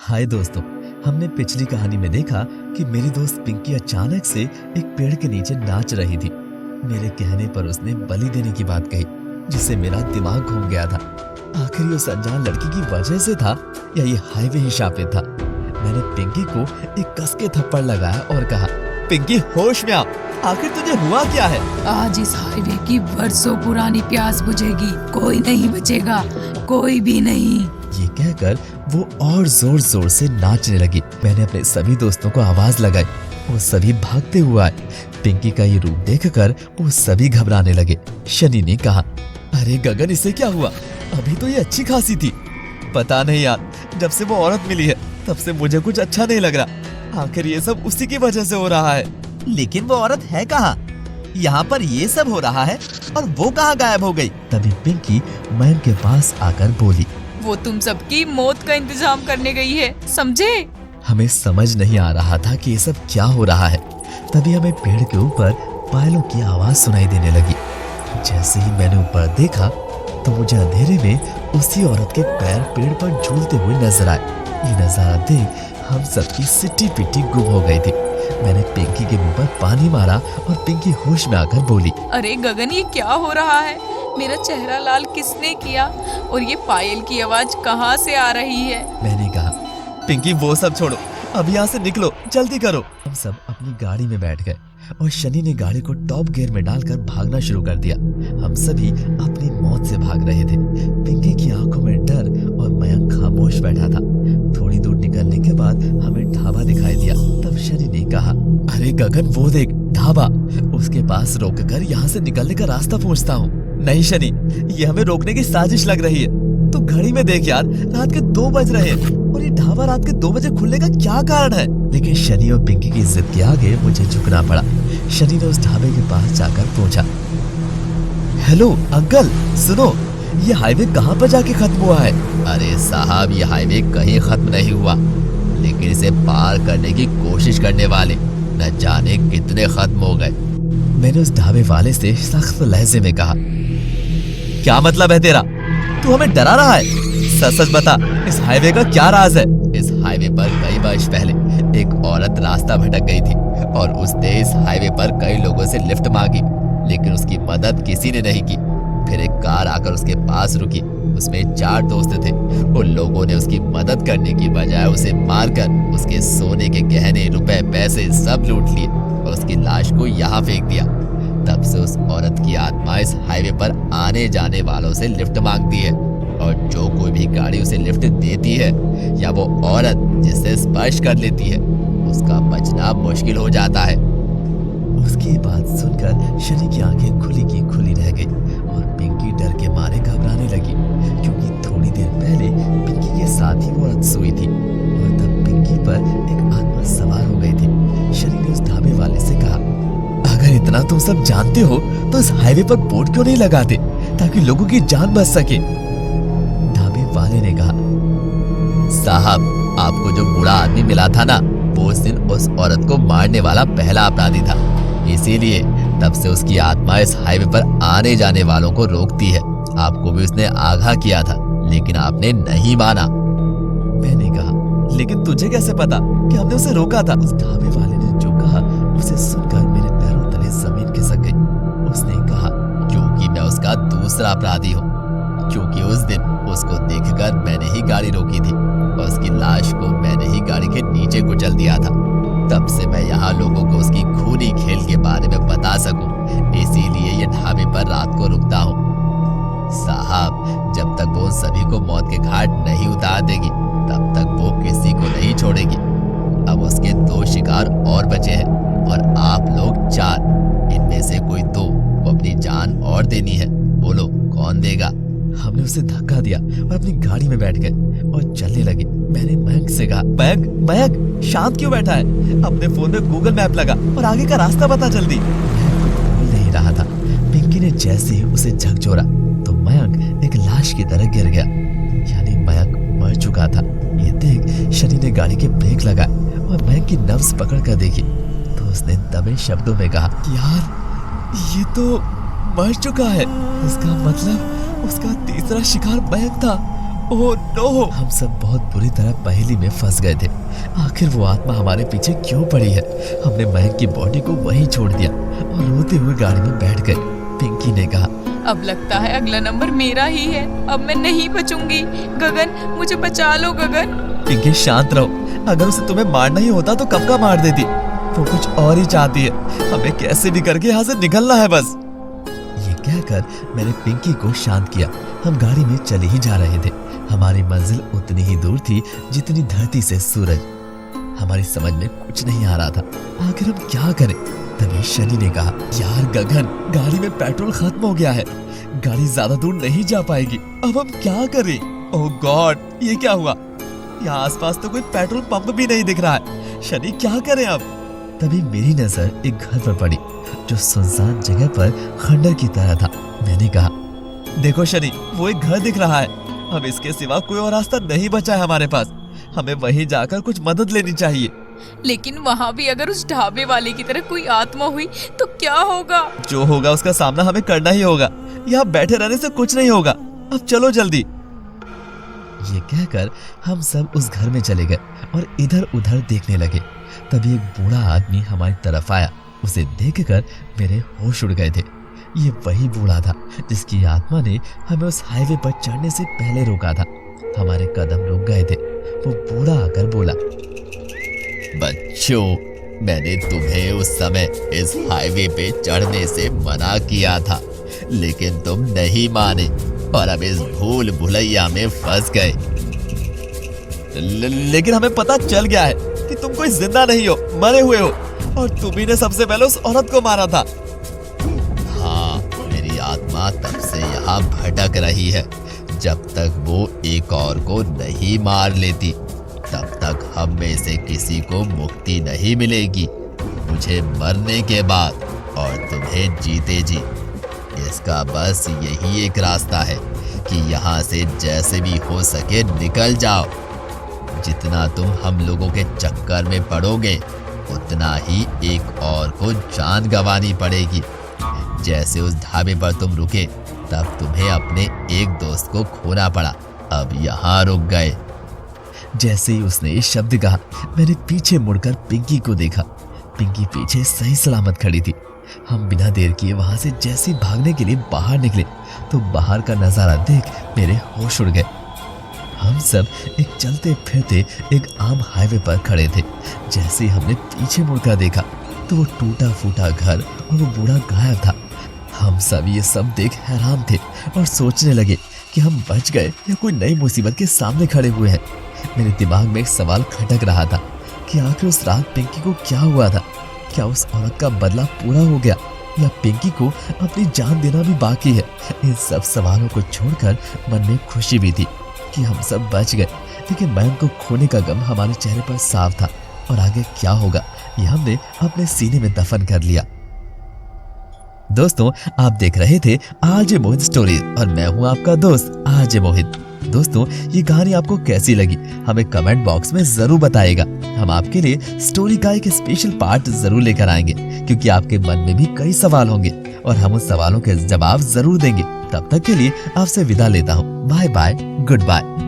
हाय दोस्तों, हमने पिछली कहानी में देखा कि मेरी दोस्त पिंकी अचानक से एक पेड़ के नीचे नाच रही थी। मेरे कहने पर उसने बलि देने की बात कही, जिससे मेरा दिमाग घूम गया था। आखिर ये उस अनजान लड़की की वजह से था या ये हाईवे ही शापित था। मैंने पिंकी को एक कस के थप्पड़ लगाया और कहा, पिंकी होश में आ, आखिर तुझे हुआ क्या है? आज इस हाईवे की बरसों पुरानी प्यास बुझेगी, कोई नहीं बचेगा, कोई भी नहीं। ये कहकर वो और जोर जोर से नाचने लगी। मैंने अपने सभी दोस्तों को आवाज लगाई, वो सभी भागते हुए आए। पिंकी का ये रूप देखकर वो सभी घबराने लगे। शनि ने कहा, अरे गगन, इसे क्या हुआ? अभी तो ये अच्छी खासी थी। पता नहीं यार, जब से वो औरत मिली है तब से मुझे कुछ अच्छा नहीं लग रहा। आखिर ये सब उसी की वजह से हो रहा है। लेकिन वो औरत है कहाँ? यहाँ पर ये सब हो रहा है और वो कहाँ गायब हो गई? तभी पिंकी मैम के पास आकर बोली, वो तुम सबकी मौत का इंतजाम करने गई है, समझे? हमें समझ नहीं आ रहा था कि ये सब क्या हो रहा है। तभी हमें पेड़ के ऊपर पायलों की आवाज सुनाई देने लगी। जैसे ही मैंने ऊपर देखा तो मुझे अंधेरे में उसी औरत के पैर पेड़ पर झूलते हुए नजर आए। ये नजारा देख हम सबकी सिट्टी पिट्टी गुम हो गई थी। मैंने पिंकी के मुंह पर पानी मारा और पिंकी होश में आकर बोली, अरे गगन, ये क्या हो रहा है? मेरा चेहरा लाल किसने किया? और ये पायल की आवाज कहाँ से आ रही है? मैंने कहा, पिंकी वो सब छोड़ो, अब यहाँ से निकलो, जल्दी करो। हम सब अपनी गाड़ी में बैठ गए और शनि ने गाड़ी को टॉप गियर में डालकर भागना शुरू कर दिया। हम सभी अपनी मौत से भाग रहे थे। पिंकी की आंखों में डर और मयंक खामोश बैठा था। थोड़ी दूर निकलने के बाद हमें ढाबा दिखाई दिया। तब शनि ने कहा, अरे गगन, वो देख ढाबा, उसके पास रोककर यहाँ से निकलने का रास्ता पूछता हूँ। नहीं शनि, ये हमें रोकने की साजिश लग रही है। तो घड़ी में देख यार, रात के 2 बज रहे हैं और ये ढाबा रात के 2 बजे खुलने का क्या कारण है? लेकिन शनि और पिंकी की जिद के आगे मुझे झुकना पड़ा। शनि ने उस ढाबे के पास जाकर पूछा, हेलो अंकल, सुनो, ये हाईवे कहाँ पर जाके खत्म हुआ है? अरे साहब, ये हाईवे कहीं खत्म नहीं हुआ, लेकिन इसे पार करने की कोशिश करने वाले न जाने कितने खत्म हो गए। मैंने उस ढाबे वाले से सख्त लहजे में कहा, क्या मतलब है तेरा? तू हमें डरा रहा है? सच सच बता, इस हाईवे का क्या राज है? इस हाईवे पर कई वर्ष पहले एक औरत रास्ता भटक गई थी और उसने इस हाईवे पर कई लोगों से लिफ्ट मांगी, लेकिन उसकी मदद किसी ने नहीं की। फिर एक कार आकर उसके पास रुकी। उसमें 4 दोस्त थे। उन लोगों ने उसकी मदद करने की बजाय उसे मारकर उसके सोने के गहने, रुपए, पैसे सब लूट लिए और उसकी लाश को यहाँ फेंक दिया। तब से उस औरत की आत्मा इस हाईवे पर आने जाने वालों से लिफ्ट मांगती है और जो कोई भी गाड़ी उसे लिफ्ट देती है या वो औरत जिससे स्पर्श कर लेती है, उसका बचना मुश्किल हो जाता है। उसकी बात सुनकर शनि की आंखें खुली की खुली रह गई और पिंकी डर के मारे घबराने लगी, क्योंकि थोड़ी देर पहले पिंकी के साथ ही वो औरत सोई थी और तब पिंकी पर एक आत्मा सवार हो गई थी। शनि ने उस ढाबे वाले से कहा, अगर इतना तुम सब जानते हो तो इस हाईवे पर बोर्ड क्यों नहीं लगाते ताकि लोगों की जान बच सके? ढाबे वाले ने कहा, साहब, आपको जो बूढ़ा आदमी मिला था ना, वो उस दिन उस औरत को मारने वाला पहला अपराधी था, इसीलिए तब से उसकी आत्मा इस हाईवे पर आने जाने वालों को रोकती है। आपको भी उसने आगाह किया था, लेकिन आपने नहीं माना। मैंने कहा, लेकिन तुझे कैसे पता कि हमने उसे रोका था? उस ढाबे वाले ने जो कहा उसे सुनकर मेरे पैरों तले जमीन खिसक गई। उसने कहा, क्योंकि मैं उसका दूसरा अपराधी हूँ, क्योंकि उस दिन उसको देखकर मैंने ही गाड़ी रोकी थी और उसकी लाश को मैंने ही गाड़ी के नीचे कुचल दिया था। तब से मैं यहाँ लोगों को उसकी खूनी खेल के बारे में बता सकूं, इसीलिए ये ढाबे पर रात को रुकता हूँ। साहब, जब तक वो सभी को मौत के घाट नहीं उतार देगी तब तक वो किसी को नहीं छोड़ेगी। अब उसके 2 शिकार और बचे हैं और आप लोग 4। इनमें से कोई 2 को अपनी जान और देनी है। बोलो, कौन देगा? हमने उसे धक्का दिया और अपनी गाड़ी में बैठ गए और चलने लगे। मैंने मयंक से कहा, मयंक, शांत क्यों बैठा है? अपने फोन में गूगल मैप लगा और आगे का रास्ता बता जल्दी। मयंक बोल नहीं रहा था। पिंकी ने जैसे ही उसे झकझोरा तो मयंक एक लाश की तरह गिर गया, यानी मयंक मर चुका था। ये देख शनि ने गाड़ी के ब्रेक लगाए और मयंक की नब्ज पकड़ कर देखी तो उसने दबे शब्दों में कहा, यार, ये तो मर चुका है। इसका मतलब उसका तीसरा शिकार मयंक था ओह नो! हम सब बहुत बुरी तरह पहेली में फंस गए थे। आखिर वो आत्मा हमारे पीछे क्यों पड़ी है? हमने महक की बॉडी को वहीं छोड़ दिया और रोते हुए गाड़ी में बैठ गए। पिंकी ने कहा, अब लगता है अगला नंबर मेरा ही है। अब मैं नहीं बचूंगी। गगन, मुझे बचा लो गगन। पिंकी शांत रहो। अगर उसे तुम्हें मारना ही होता तो कब का मार देती। वो कुछ और ही चाहती है। हमें कैसे भी करके यहाँ से निकलना है बस। ये कहकर मैंने पिंकी को शांत किया। हम गाड़ी में चले ही जा रहे थे। हमारी मंजिल उतनी ही दूर थी जितनी धरती से सूरज। हमारी समझ में कुछ नहीं आ रहा था। आखिर हम क्या करें? तभी शनि ने कहा, यार गगन, गाड़ी में पेट्रोल खत्म हो गया है। गाड़ी ज्यादा दूर नहीं जा पाएगी। अब हम क्या करें? ओह गॉड, ये क्या हुआ? यहाँ आसपास तो कोई पेट्रोल पंप भी नहीं दिख रहा है। शनि, क्या करें अब? तभी मेरी नजर एक घर पर पड़ी जो सुनसान जगह पर खंडर की तरह था। मैंने कहा, देखो शनि, वो एक घर दिख रहा है। अब इसके सिवा कोई और रास्ता नहीं बचा है हमारे पास। हमें वहीं जाकर कुछ मदद लेनी चाहिए। लेकिन वहाँ भी अगर उस ढाबे वाले की तरह कोई आत्मा हुई तो क्या होगा? जो होगा उसका सामना हमें करना ही होगा। यहाँ बैठे रहने से कुछ नहीं होगा। अब चलो जल्दी। ये कहकर हम सब उस घर में चले गए और इधर उधर देखने लगे। तभी एक बूढ़ा आदमी हमारी तरफ आया। उसे देखकर मेरे होश उड़ गए थे। ये वही बूढ़ा था जिसकी आत्मा ने हमें उस हाईवे पर चढ़ने से पहले रोका था। हमारे कदम रुक गए थे। वो बूढ़ा आकर बोला, बच्चों, मैंने तुम्हें उस समय इस हाईवे पे चढ़ने से मना किया था, लेकिन तुम नहीं माने और अब इस भूल भुलैया में फंस गए। लेकिन हमें पता चल गया है कि तुम कोई जिंदा नहीं हो, मरे हुए हो, और तुम्ही ने सबसे पहले उस औरत को मारा था। हाँ, मेरी आत्मा तब से यहाँ भटक रही है। जब तक वो एक और को नहीं मार लेती, तब तक हम में से किसी को मुक्ति नहीं मिलेगी। मुझे मरने के बाद और तुम्हें जीते जी। इसका बस यही एक रास्ता है कि यहाँ से जैसे भी हो सके निकल जाओ। जितना तुम हम लोगों के चक्कर में पड़ोगे, उतना ही एक और को जान गंवानी पड़ेगी। जैसे उस ढाबे पर तुम रुके, तब तुम्हें अपने एक दोस्त को खोना पड़ा। अब यहाँ रुक गए। जैसे ही उसने ये शब्द कहा, मैंने पीछे मुड़कर पिंकी को देखा। पिंकी पीछे सही सलामत खड़ी थी। हम बिना देर किए वहां से जैसे भागने के लिए बाहर निकले तो बाहर का नजारा देख मेरे होश उड़ गए। हम सब एक चलते फिरते एक आम हाईवे पर खड़े थे। जैसे ही हमने पीछे मुड़कर देखा तो वो टूटा फूटा घर और वो बूढ़ा गायब था। हम सब ये सब देख हैरान थे और सोचने लगे कि हम बच गए या कोई नई मुसीबत के सामने खड़े हुए हैं। मेरे दिमाग में एक सवाल खटक रहा था कि आखिर उस रात पिंकी को क्या हुआ था। क्या उस औरत का बदला पूरा हो गया या पिंकी को अपनी जान देना भी बाकी है? इन सब सवालों को छोड़कर मन में खुशी भी थी कि हम सब बच गए, लेकिन मैम को खोने का गम हमारे चेहरे पर साफ था और आगे क्या होगा ये हमने अपने सीने में दफन कर लिया। दोस्तों, आप देख रहे थे आरजे मोहित स्टोरीज और मैं हूं आपका दोस्त आरजे मोहित। दोस्तों, ये कहानी आपको कैसी लगी हमें कमेंट बॉक्स में जरूर बताइएगा। हम आपके लिए स्टोरी का एक स्पेशल पार्ट जरूर लेकर आएंगे, क्योंकि आपके मन में भी कई सवाल होंगे और हम उन सवालों के जवाब जरूर देंगे। तब तक के लिए आपसे विदा लेता हूँ। Bye bye, good bye.